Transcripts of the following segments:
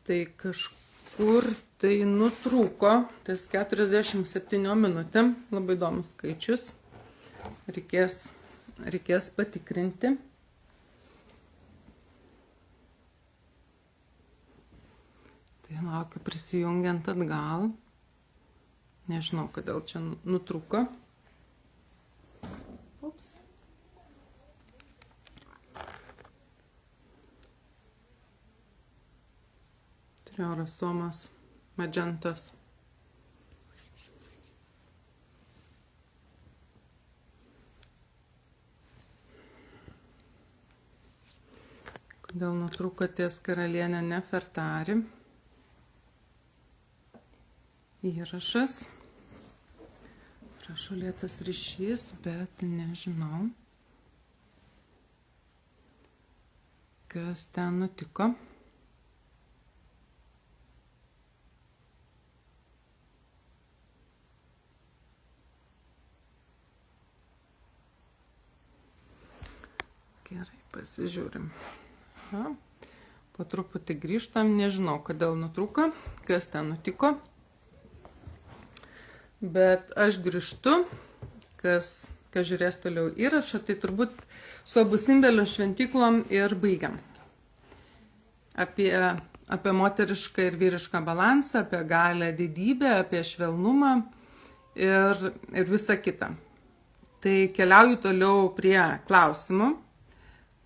Tai kažkur tai nutrūko, ties 47 minutėm, labai įdomus skaičius, reikės patikrinti. Tai laukiu prisijungiant atgal, nežinau, kodėl čia nutrūko. Ups. Triorosomos magentos. Kodėl nutrūko ties karalienė Nefertari? Įrašas. Prašau, lėtas ryšys, bet nežinau, kas ten nutiko. Gerai, pasižiūrim. Po truputį grįžtam, nežinau, kodėl nutrūko, kas ten nutiko. Bet aš grįžtu, kas žiūrės toliau įrašą, tai turbūt su Abu Simbelio šventyklom ir baigiam. Apie moterišką ir vyrišką balansą, apie galią didybę, apie švelnumą ir visą kitą. Tai keliauju toliau prie klausimų.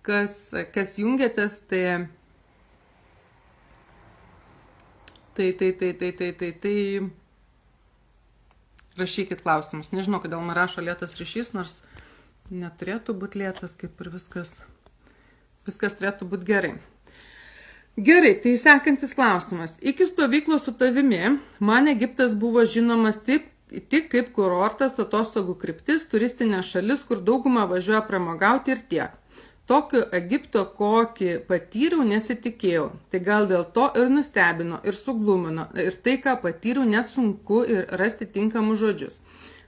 Kas jungiatės, tai rašykit klausimus. Nežinau, kodėl man rašo lėtas ryšys, nors neturėtų būti lėtas, kaip ir viskas turėtų būti gerai. Gerai, tai sekantis klausimas. Iki stovyklos su tavimi man Egiptas buvo žinomas tik kaip kurortas, atostogų kryptis, turistinė šalis, kur dauguma važiuoja pramogauti ir tiek. Tokio Egipto, kokį patyriau, nesitikėjau. Tai gal dėl to ir nustebino, ir suglumino, ir tai, ką patyriau, net sunku ir rasti tinkamus žodžius.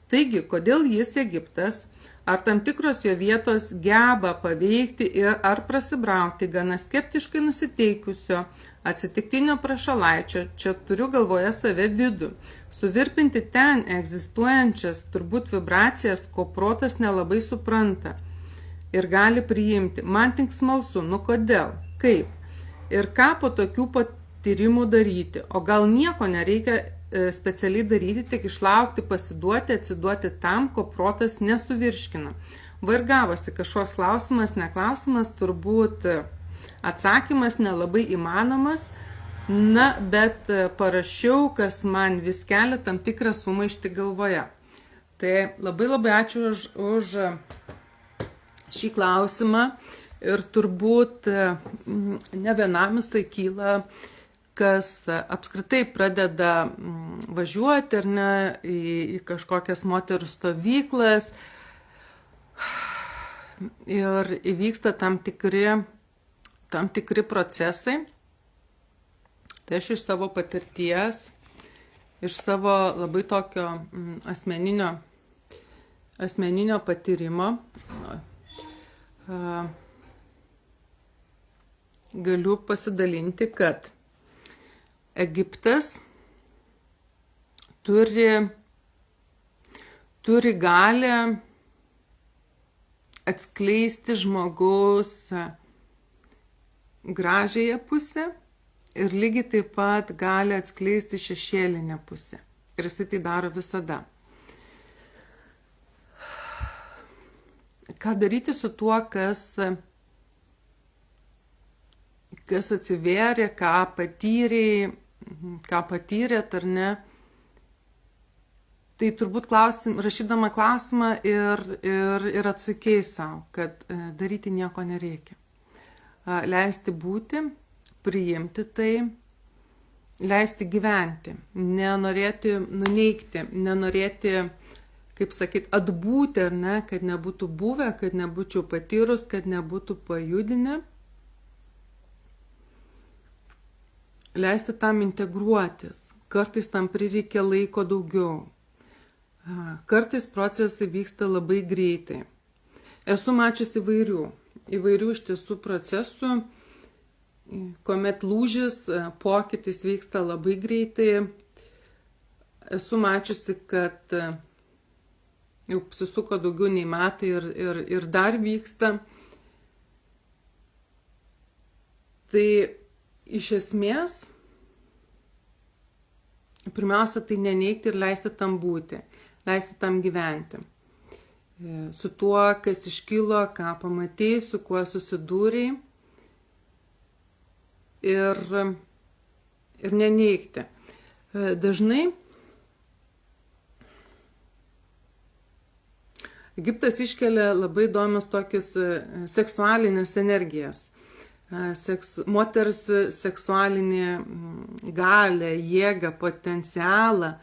Taigi, kodėl jis Egiptas, ar tam tikros jo vietos geba paveikti ir ar prasibrauti gana skeptiškai nusiteikusio, atsitiktinio prašalaičio, čia turiu galvoje save vidų, suvirpinti ten egzistuojančias turbūt vibracijas, ko protas nelabai supranta. Ir gali priimti. Man tik smalsu, kodėl, kaip ir ką po tokių patyrimų daryti. O gal nieko nereikia specialiai daryti, tik išlaukti, pasiduoti, atsiduoti tam, ko protas nesuvirškina. Va ir gavosi kažkoks klausimas, neklausimas, turbūt atsakymas nelabai įmanomas, bet parašiau, kas man vis kelia tam tikrą sumaištį galvoje. Tai labai ačiū už šį klausimą ir turbūt ne vienam jisai kyla, kas apskritai pradeda važiuoti ar ne į kažkokias moterų stovyklas ir įvyksta tam tikri procesai. Tai aš iš savo patirties, iš savo labai tokio asmeninio patyrimo galiu pasidalinti, kad Egiptas turi galią atskleisti žmogaus gražiąją pusę ir lygiai taip pat gali atskleisti šešėlinę pusę. Ir jisai tai daro visada. Ką daryti su tuo, kas atsivėrė, ką patyrėt ar ne. Tai turbūt rašydama klausimą ir atsakėjai savo, kad daryti nieko nereikia. Leisti būti, priimti tai, leisti gyventi, nenorėti nuneigti, nenorėti, kaip sakyt, atbūti, ar ne, kad nebūtų buvę, kad nebūčiau patyrus, kad nebūtų pajudinę. Leisti tam integruotis. Kartais tam prireikia laiko daugiau. Kartais procesai vyksta labai greitai. Esu mačiusi įvairių iš tiesų procesų, kuomet lūžis, pokytis vyksta labai greitai. Esu mačiusi, kad jau apsisuko daugiau nei metai ir dar vyksta. Tai iš esmės, pirmiausia, tai neneigti ir leisti tam būti, leisti tam gyventi. Su tuo, kas iškilo, ką pamatei, su kuo susidūrei. Ir neneigti. Dažnai Egiptas iškelia labai įdomius tokius seksualinės energijas. Moters seksualinė galė, jėga, potencialą,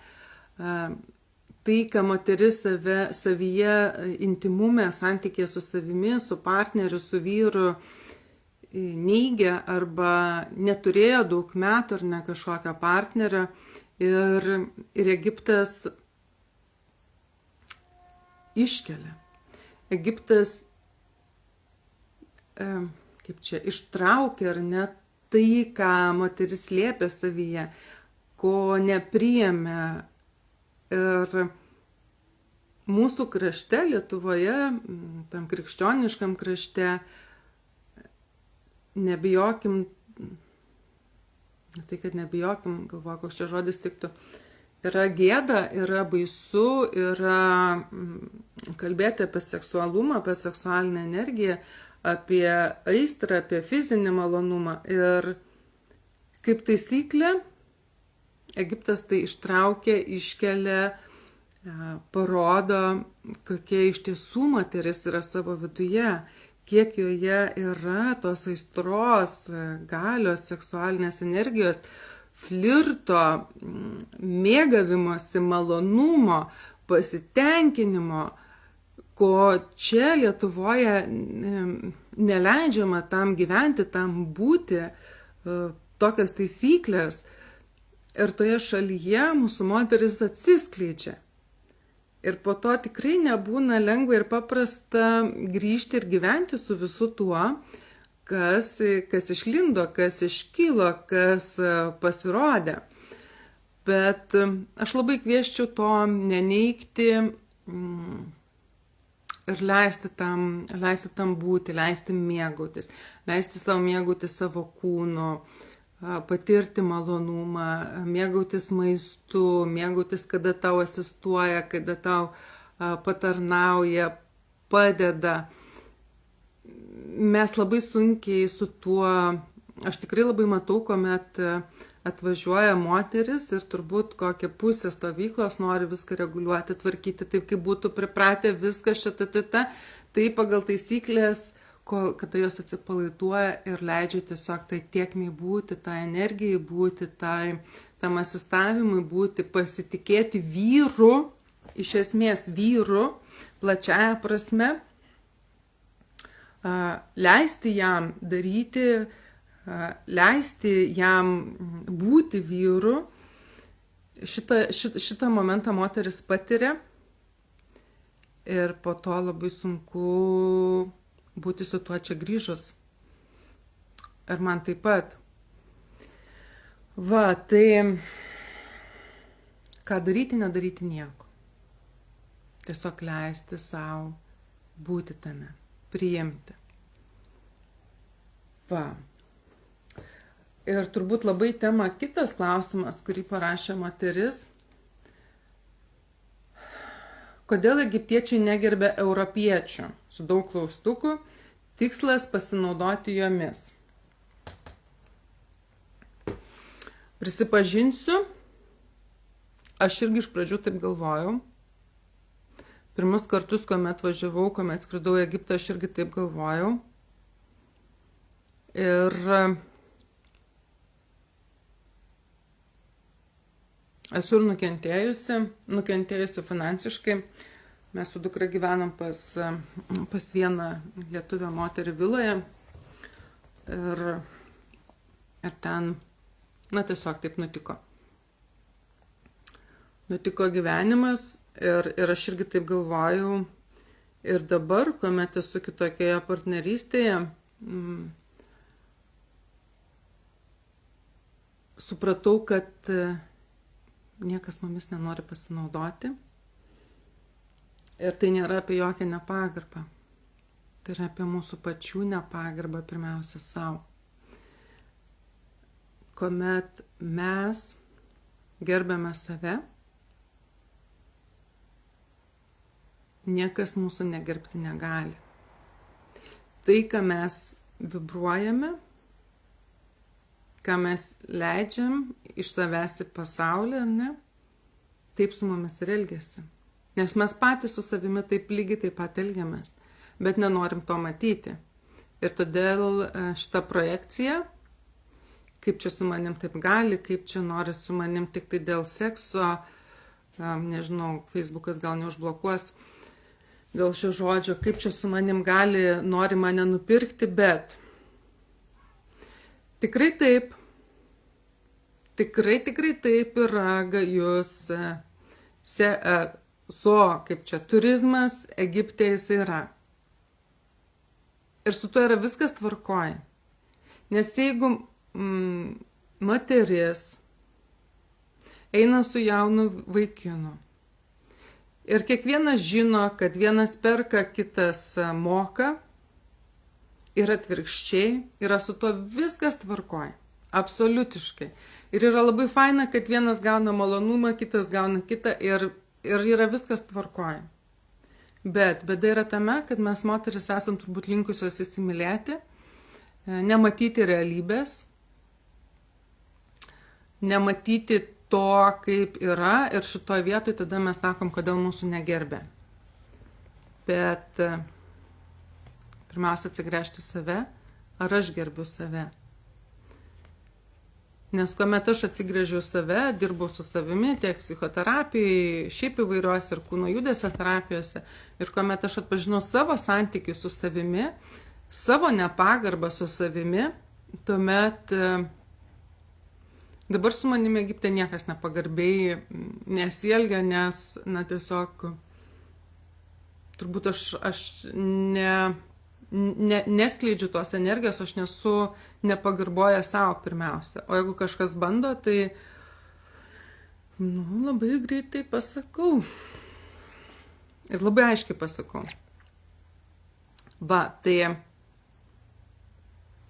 tai, ką moteris savyje intimume, santykėje su savimi, su partneriu, su vyru neigia arba neturėjo daug metų ar ne kažkokio partnerio. Ir Egiptas iškelia. Egiptas ištraukia ar ne tai, ką moteris slėpė savyje, ko nepriėmė. Ir mūsų krašte, Lietuvoje, tam krikščioniškam krašte, nebijokim, tai kad nebijokim, galvoju, koks čia žodis tiktų, yra gėda, yra baisu, yra kalbėti apie seksualumą, apie seksualinę energiją, apie aistrą, apie fizinį malonumą. Ir kaip taisyklė, Egiptas tai ištraukia, iškelia, parodo, kokia iš tiesų moteris yra savo viduje, kiek joje yra tos aistros, galios, seksualinės energijos, flirto, mėgavimosi, malonumo, pasitenkinimo, ko čia Lietuvoje neleidžiama tam gyventi, tam būti, tokias taisyklės. Ir toje šalyje mūsų moteris atsiskleidžia. Ir po to tikrai nebūna lengva ir paprasta grįžti ir gyventi su visu tuo, kas išlindo, kas iškilo, kas pasirodė. Bet aš labai kvieščiau to neneigti ir leisti tam būti, leisti mėgautis, leisti savo mėgautis savo kūnu, patirti malonumą, mėgautis maistu, mėgautis, kada tau asistuoja, kada tau patarnauja, padeda. Mes labai sunkiai su tuo, aš tikrai labai matau, kuomet atvažiuoja moteris ir turbūt kokią pusę stovyklos nori viską reguliuoti, tvarkyti taip, kaip būtų pripratę, viskas čia tai pagal taisyklės, kada jos atsipalaiduoja ir leidžia tiesiog tai tiekmei būti, tai energijai būti, tam asistavimui būti, pasitikėti vyru, iš esmės vyru, plačiaja prasme, leisti jam daryti, leisti jam būti vyru. Šitą momentą moteris patiria ir po to labai sunku būti su tuo čia grįžus. Ir man taip pat. Va, tai ką daryti, nedaryti nieko. Tiesiog leisti savo būti tame, priimti. Va. Ir turbūt labai tema kitas klausimas, kurį parašė moteris. Kodėl egiptiečiai negerbė europiečių? Su daug klaustukų. Tikslas pasinaudoti jomis. Prisipažinsiu, aš irgi iš pradžių taip galvojau. Pirmus kartus, kuomet važiavau, kuomet skridau į Egiptą, aš irgi taip galvojau. Ir esu ir nukentėjusi finansiškai. Mes su dukra gyvenam pas vieną lietuvę moterį viloje. Ir ten, tiesiog taip nutiko. Nutiko gyvenimas ir aš irgi taip galvojau. Ir dabar, kuomet esu kitokioje partnerystėje, supratau, kad niekas mumis nenori pasinaudoti. Ir tai nėra apie jokią nepagarbą. Tai yra apie mūsų pačių nepagarbą pirmiausia savo. Kuomet mes gerbiame save, niekas mūsų negerbti negali. Tai, ką mes vibruojame, ką mes leidžiam iš savęs į pasaulį, ne, taip su mumis ir elgiasi. Nes mes patys su savimi taip lygiai taip pat elgiamės, bet nenorim to matyti. Ir todėl šita projekcija, kaip čia su manim taip gali, kaip čia nori su manim tik tai dėl sekso, nežinau, Facebookas gal neužblokuos dėl šio žodžio, kaip čia su manim gali, nori mane nupirkti, bet tikrai taip yra gajus kaip čia, turizmas Egipte jis yra. Ir su tuo yra viskas tvarkoj. Nes jeigu moteris eina su jaunu vaikinu ir kiekvienas žino, kad vienas perka, kitas moka ir atvirkščiai, yra su tuo viskas tvarkoj. Absoliutiškai. Ir yra labai faina, kad vienas gauna malonumą, kitas gauna kitą ir yra viskas tvarkoj. Bet bėda yra tame, kad mes moteris esam turbūt linkusios įsimylėti, nematyti realybės, nematyti to, kaip yra, ir šitoje vietoje tada mes sakom, kodėl mūsų negerbė. Bet pirmiausia atsigręžti save, ar aš gerbiu save. Nes kuomet aš atsigręžiu save, dirbau su savimi tiek psichoterapijoje, šiaip įvairiuose ir kūno judesio terapijose, ir kuomet aš atpažinau savo santykių su savimi, savo nepagarbą su savimi, tuomet dabar su manimi Egipte niekas nepagarbiai nesielgia, nes, tiesiog turbūt aš neskleidžiu tos energijos, aš nesu nepagarboję savo pirmiausia. O jeigu kažkas bando, tai labai greitai pasakau. Ir labai aiškiai pasakau.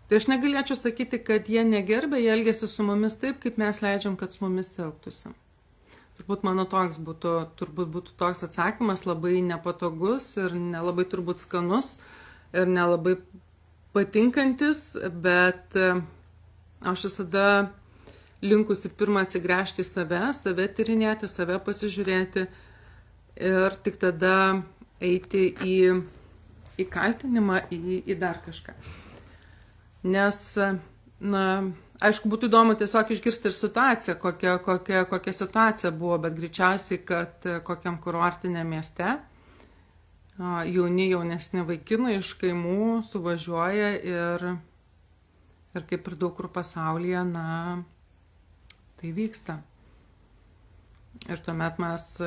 Tai aš negalėčiau sakyti, kad jie negerbia, jie elgiasi su mumis taip, kaip mes leidžiam, kad su mumis elgtųsi. Turbūt mano būtų toks atsakymas, labai nepatogus ir nelabai turbūt skanus ir nelabai patinkantis, bet aš visada linkusi pirmą atsigręžti į save tyrinėti, save pasižiūrėti ir tik tada eiti į kaltinimą, į dar kažką. Nes, aišku, būtų įdomu tiesiog išgirsti ir situaciją, kokia situacija buvo, bet greičiausiai, kad kokiam kurortiniam mieste jaunesni vaikinai iš kaimų suvažiuoja ir kaip ir daug kur pasaulyje, tai vyksta. Ir tuomet mes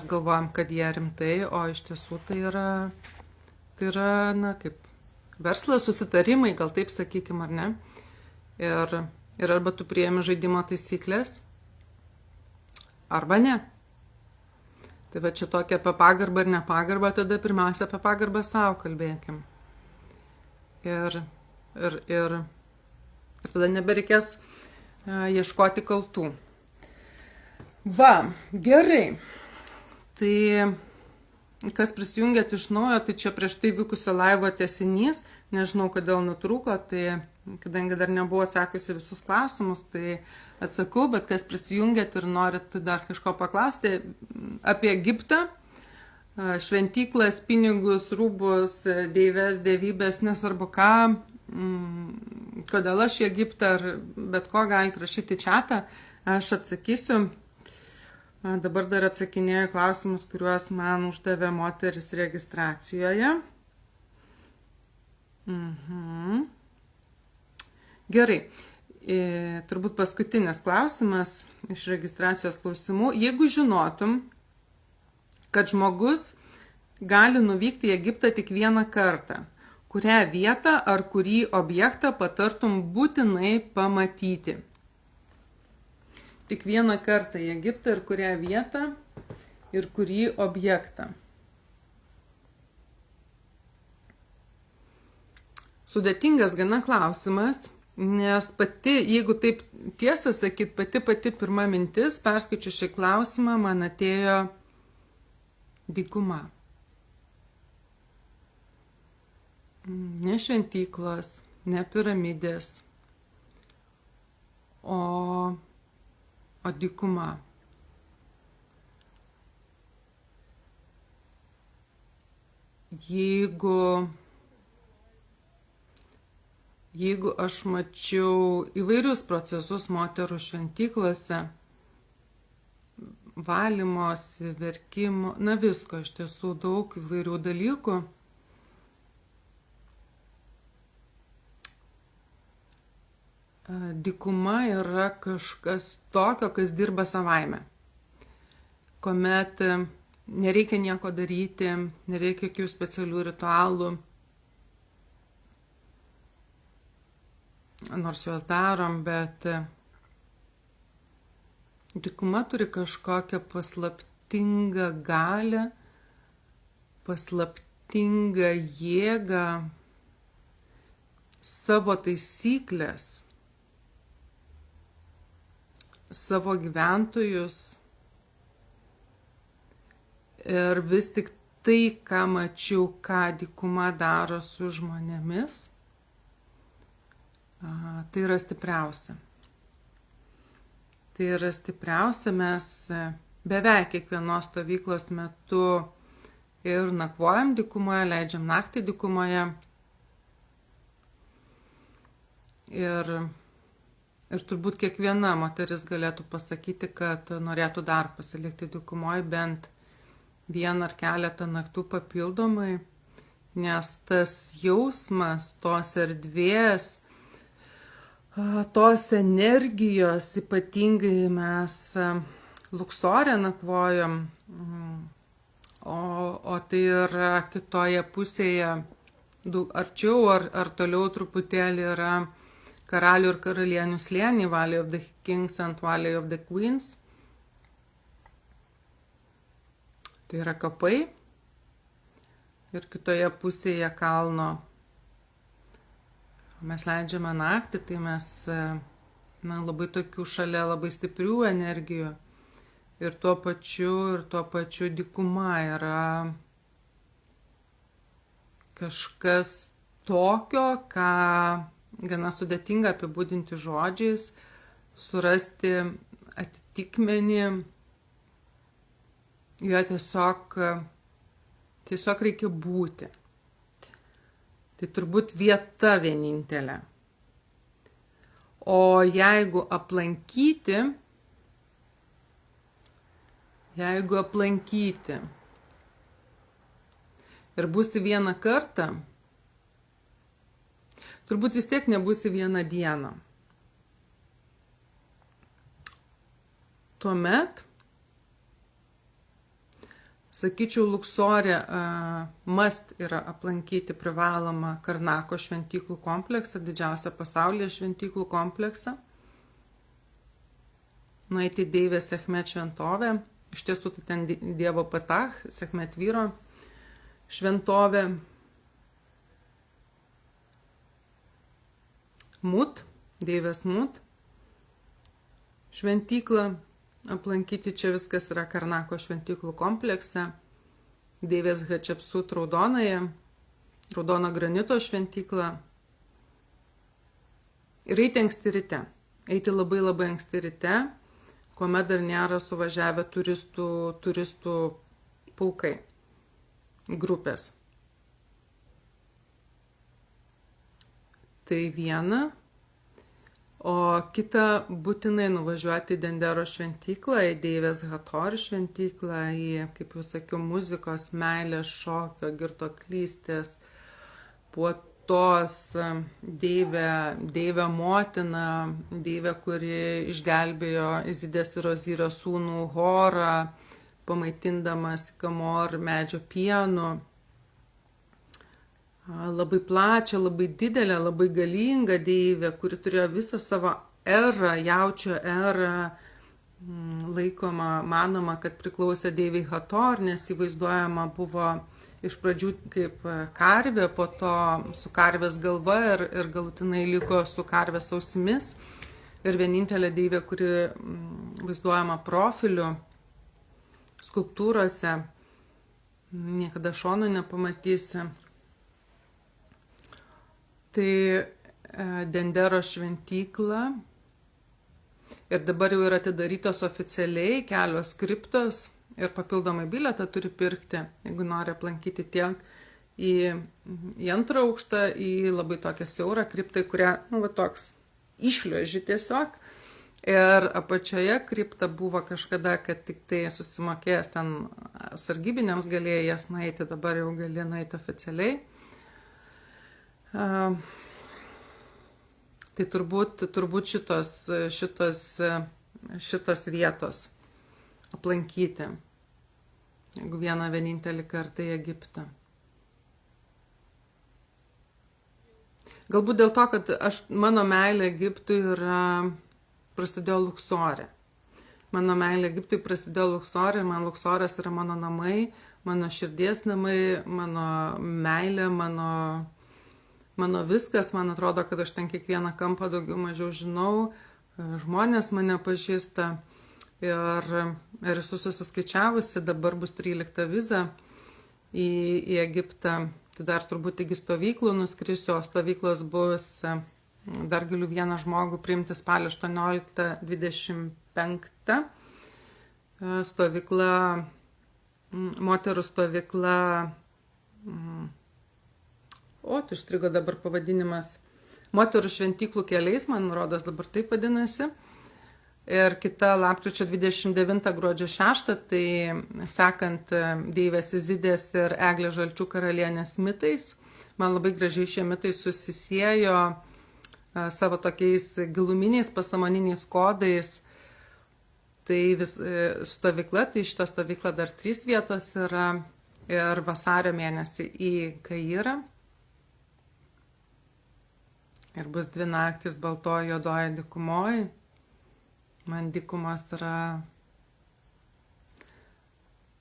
galvojam, kad jie rimtai, o iš tiesų tai yra kaip verslas, susitarimai, gal taip sakykim, ar ne. Ir arba tu priėmi žaidimo taisyklės, arba ne. Tai va čia tokia apie pagarbą ir nepagarbą, tada pirmiausia apie pagarbą savo kalbėkim. Ir tada nebereikės ieškoti kaltų. Gerai. Tai kas prisijungėt iš naujo, tai čia prieš tai vykusio laivo tęsinys, nežinau, kodėl nutrūko, tai kadangi dar nebuvo atsakiusi visus klausimus, tai atsakau, bet kas prisijungėt ir norit dar kažko paklausti apie Egiptą, šventyklas, pinigus, rūbus, deives, dievybės, nesvarbu ką, kodėl aš į Egiptą, ar bet ko galite rašyti čatą, aš atsakysiu. Dabar dar atsakinėju klausimus, kuriuos man uždavė moteris registracijoje. Gerai, turbūt paskutinis klausimas iš registracijos klausimų. Jeigu žinotum, kad žmogus gali nuvykti į Egiptą tik vieną kartą, kurią vietą ar kurį objektą patartum būtinai pamatyti? tik vieną kartą į Egiptą ir kurią vietą ir kurį objektą. Sudėtingas gana klausimas, nes pati, jeigu taip tiesą sakyt, pati pirma mintis, perskaičiu šį klausimą, man atėjo dykuma. Ne šventyklos, ne piramidės, o dykuma. Jeigu aš mačiau įvairius procesus moterų šventyklose, valymosi, verkimo, na visko, iš tiesų daug įvairių dalykų, dykuma yra kažkas tokio, kas dirba savaime, kuomet nereikia nieko daryti, nereikia jokių specialių ritualų, nors juos darom, bet dykuma turi kažkokią paslaptingą galią, paslaptingą jėgą, savo taisyklės, savo gyventojus. Ir vis tik tai, ką mačiau, ką dykuma daro su žmonėmis, tai yra stipriausia. Tai yra stipriausia, mes beveik kiekvienos stovyklos metu ir nakvojam dykumoje, leidžiam naktį dykumoje. Ir turbūt kiekviena moteris galėtų pasakyti, kad norėtų dar pasilikti dykumoje bent vieną ar keletą naktų papildomai, nes tas jausmas, tos erdvės, tos energijos, ypatingai mes Luksore nakvojom, o tai yra kitoje pusėje, arčiau ar toliau truputėlį yra karalių ir karalienių slėniai, Valley of the Kings and Valley of the Queens. Tai yra kapai ir kitoje pusėje kalno. Mes leidžiame naktį, tai mes labai tokių šalia labai stiprių energijų ir tuo pačiu dykuma yra kažkas tokio, ką gana sudėtinga apibūdinti žodžiais, surasti atitikmenį, jo tiesiog reikia būti. Tai turbūt vieta vienintelė. O jeigu aplankyti ir būsi vieną kartą, turbūt vis tiek nebūsi vieną dieną. Tuomet, sakyčiau, Luksore must yra aplankyti privalomą Karnako šventyklų kompleksą, didžiausią pasaulyje šventyklų kompleksą. Nueiti į Deivės Sechmet šventovę. Iš tiesų, tai ten dievo Patach, Sechmet vyro šventovė. Mut, Deivės Mut šventyklą. Aplankyti čia viskas yra Karnako šventyklų komplekse, Deivės Hatšepsut raudono granito šventykla. Ir eiti anksti ryte. Eiti labai labai anksti ryte, kuomet dar nėra suvažiavę turistų pulkai, grupės. Tai viena. O kita, būtinai nuvažiuoti į Dendero šventyklą, į Deivės Hathor šventyklą, į, kaip jau sakiau, muzikos, meilės, šokio, girtuoklystės, puotos, Deivę motiną, Deivę, kuri išgelbėjo Izidės ir Ozyrio sūnų Horą, pamaitindamas Kamor medžio pienu. Labai plačią, labai didelę, labai galingą deivę, kuri turėjo visą savo erą, jaučio erą, manoma, kad priklausė deivei Hathor, nes įvaizduojama buvo iš pradžių kaip karvė, po to su karvės galva ir galutinai liko su karvės ausimis. Ir vienintelė deivė, kuri vaizduojama profiliu skulptūrose, niekada šono nepamatysi. Tai Dendero šventykla. Ir dabar jau yra atidarytos oficialiai kelios kriptos ir papildomai bilietą turi pirkti, jeigu nori aplankyti tiek į antrą aukštą, į labai tokią siaurą kriptą, kurią, toks išliuoži tiesiog. Ir apačioje kripta buvo kažkada, kad tik tai susimokėjęs ten sargybiniams galėjai jas nueiti, dabar jau gali nueiti oficialiai. Tai turbūt šitos vietos aplankyti, jeigu vienintelį kartą į Egiptą. Galbūt dėl to, kad mano meilė Egiptui prasidėjo Luksore. Mano meilė Egiptui prasidėjo Luksore ir man Luksoras yra mano namai, mano širdies namai, mano meilė, mano viskas. Man atrodo, kad aš ten kiekvieną kampą daugiau mažiau žinau, žmonės mane pažįsta ir esu susiskaičiavusi, dabar bus 13 viza į Egiptą. Tai dar turbūt iki stovyklų nuskrisiu, o stovyklos bus, dar galiu vieną žmogų priimti spalio 18-25. Stovykla, moterų stovykla, tai išstrigo dabar pavadinimas, moterų šventyklų keliais, man rodos dabar taip vadinasi. Ir kita lapkričio 29 gruodžio 6, tai sekant deivės Izidės ir Eglės Žalčių karalienės mitais. Man labai gražiai šie mitai susisiejo savo tokiais giluminiais, pasąmoniniais kodais. Tai stovykla, tai šita stovykla dar 3 vietos yra ir vasario mėnesį į Kairą. Ir bus 2 naktis baltoje juodoje dykumoje. Man dykumas yra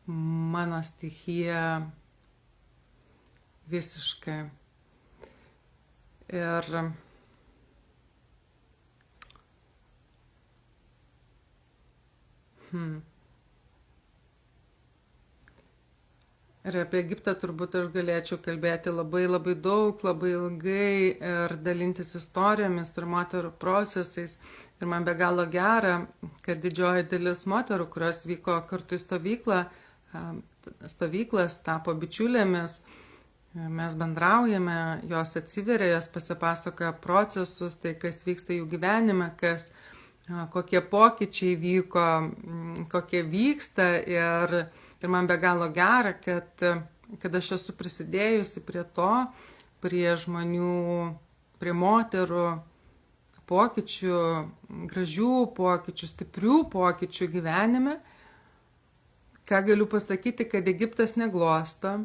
mano stichija visiškai. Ir Ir apie Egiptą turbūt aš galėčiau kalbėti labai daug, labai ilgai ir dalintis istorijomis ir moterų procesais. Ir man be galo gera, kad didžioji dalis moterų, kurios vyko kartu į stovyklas, tapo bičiulėmis, mes bendraujame, jos atsiveria, jos pasipasakoja procesus, tai kas vyksta jų gyvenime, kokie pokyčiai vyko, kokie vyksta. Ir man be galo gera, kad aš esu prisidėjusi prie žmonių, prie moterų pokyčių, gražių pokyčių, stiprių pokyčių gyvenime. Ką galiu pasakyti, kad Egiptas neglosto,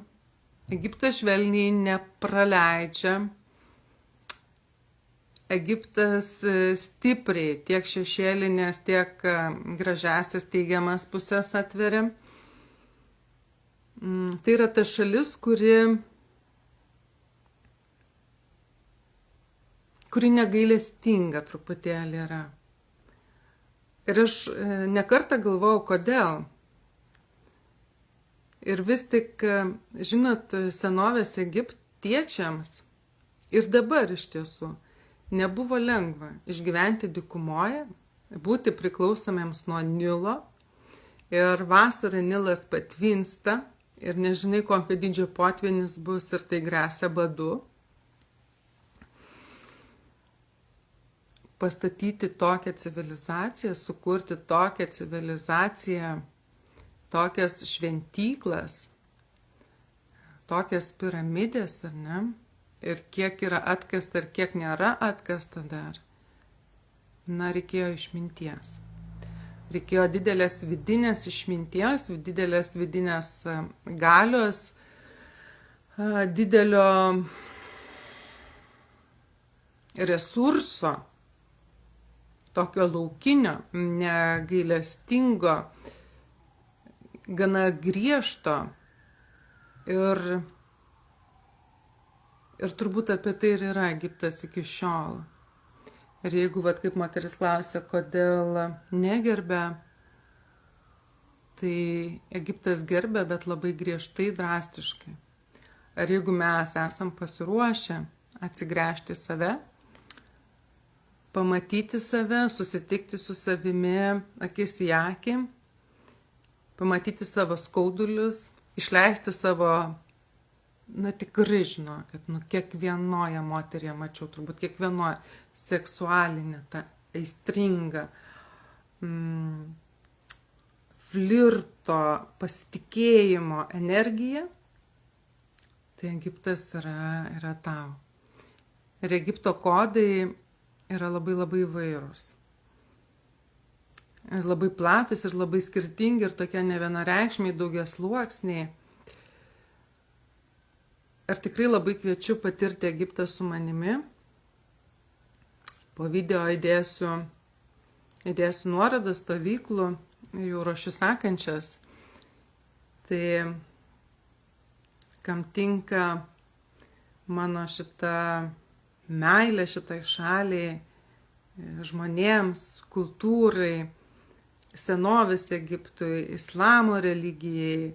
Egiptas švelniai nepraleidžia, Egiptas stipriai tiek šešėlinės, tiek gražiasias teigiamas pusės atveria. Tai yra ta šalis, kuri negailestinga truputėlį yra. Ir aš nekartą galvojau, kodėl. Ir vis tik, žinot, senovės egiptiečiams ir dabar iš tiesų nebuvo lengva išgyventi dykumoje, būti priklausomiems nuo Nilo. Ir vasarą Nilas patvinsta ir nežinai, kokio dydžio potvynis bus ir tai gresia badu. Pastatyti tokią civilizaciją, sukurti tokią civilizaciją, tokias šventyklas, tokias piramidės, ar ne? Ir kiek yra atkasta ir kiek nėra atkasta dar. Reikėjo išminties. Reikėjo didelės vidinės išminties, didelės vidinės galios, didelio resurso, tokio laukinio, negailestingo, gana griežto ir turbūt apie tai ir yra Egiptas iki šiol. Ir jeigu, kaip moteris klausia, kodėl negerbė, tai Egiptas gerbė, bet labai griežtai, drastiškai. Ar jeigu mes esam pasiruošę atsigręžti save, pamatyti save, susitikti su savimi akis į akį, pamatyti savo skaudulius, išleisti savo, tikrai žinau, kad kiekvienoje moteryje mačiau, turbūt kiekvienoje seksualinė, ta aistringa, flirto, pasitikėjimo energija, tai Egiptas yra tau. Ir Egipto kodai yra labai labai įvairūs. Ir labai platus, ir labai skirtingi, ir tokie nevienareikšmiai, daugiasluoksniai. Ir tikrai labai kviečiu patirti Egiptą su manimi. Po video įdėsiu nuorodas stovyklų ir jau ruošiu sekančias. Tai kam tinka mano šita meilė šitai šaliai, žmonėms, kultūrai, senovės Egiptui, islamo religijai,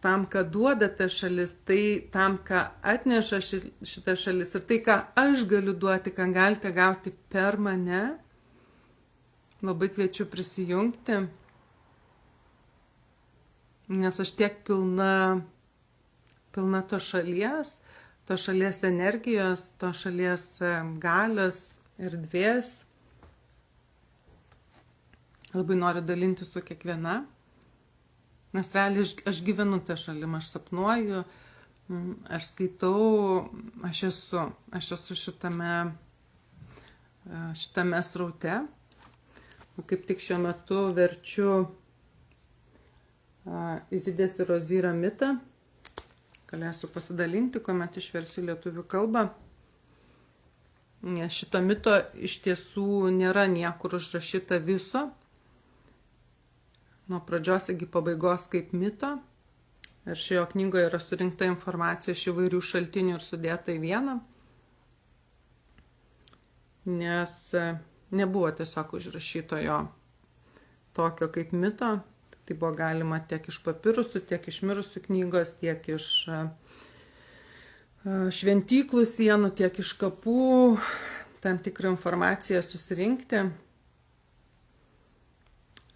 tam, ką duoda ta šalis, tai tam, ką atneša šita šalis ir tai, ką aš galiu duoti, ką galite gauti per mane, labai kviečiu prisijungti, nes aš tiek pilna to šalies energijos, to šalies galios, erdvės. Labai noriu dalinti su kiekviena. Nes realiai aš gyvenu tą šalim, aš sapnuoju, aš skaitau, aš esu šitame sraute. Kaip tik šiuo metu verčiu Izidės ir Ozyro mitą. Galėsiu pasidalinti, kuomet išversiu lietuvių kalbą. Nes šito mito iš tiesų nėra niekur užrašyta viso. Nuo pradžios iki pabaigos kaip mito. Ir šioje knygoje yra surinkta informacija iš įvairių šaltinių ir sudėta į vieną. Nes nebuvo tiesiog užrašyto jo tokio kaip mito. Tai buvo galima tiek iš papirusų, tiek iš mirusių knygos, tiek iš šventyklų sienų, tiek iš kapų tam tikrą informaciją susirinkti.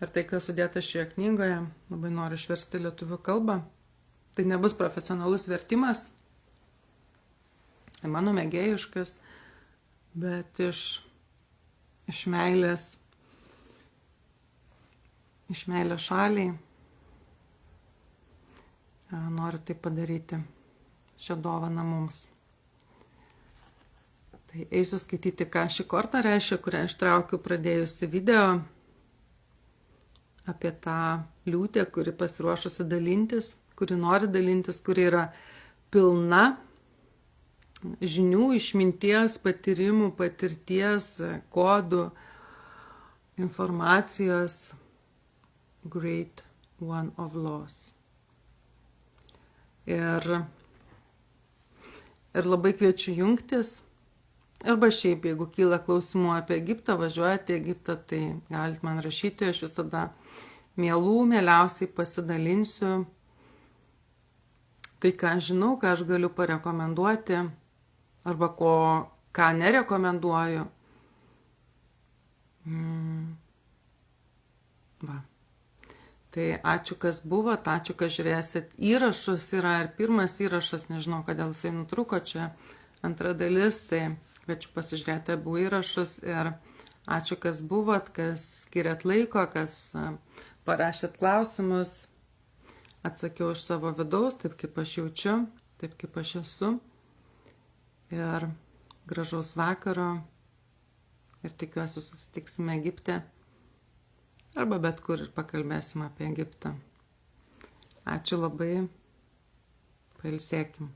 Ir tai, kas sudėta šioje knygoje, labai noriu išversti lietuvių kalbą. Tai nebus profesionalus vertimas, tai mano mėgėjiškas, bet iš meilės šaliai noriu tai padaryti, šią dovaną mums. Tai eisiu skaityti, ką šį kortą reiškia, kurią ištraukiu pradėjusi video apie tą liūtę, kuri pasiruošusi dalintis, kuri nori dalintis, kuri yra pilna žinių, išminties, patyrimų, patirties, kodų, informacijos, Great One of Laws. Ir labai kviečiu jungtis. Arba šiaip, jeigu kyla klausimų apie Egiptą, važiuojate į Egiptą, tai galite man rašyti, aš visada mieliausiai pasidalinsiu tai, ką aš žinau, ką aš galiu parekomenduoti, arba ką nerekomenduoju. Va. Tai ačiū, kas buvot, ačiū, kad žiūrėsit įrašus. Yra ir pirmas įrašas, nežinau, kodėl jisai nutruko, čia antra dalis, tai kviečiu pasižiūrėti abu įrašus ir ačiū, kas buvot, kas skiriat laiko, kas parašėt klausimus, atsakiau iš savo vidaus, taip kaip aš jaučiu, taip kaip aš esu. Ir gražaus vakaro ir tikiuosi susitiksime Egipte arba bet kur ir pakalbėsim apie Egiptą. Ačiū labai, pailsėkim.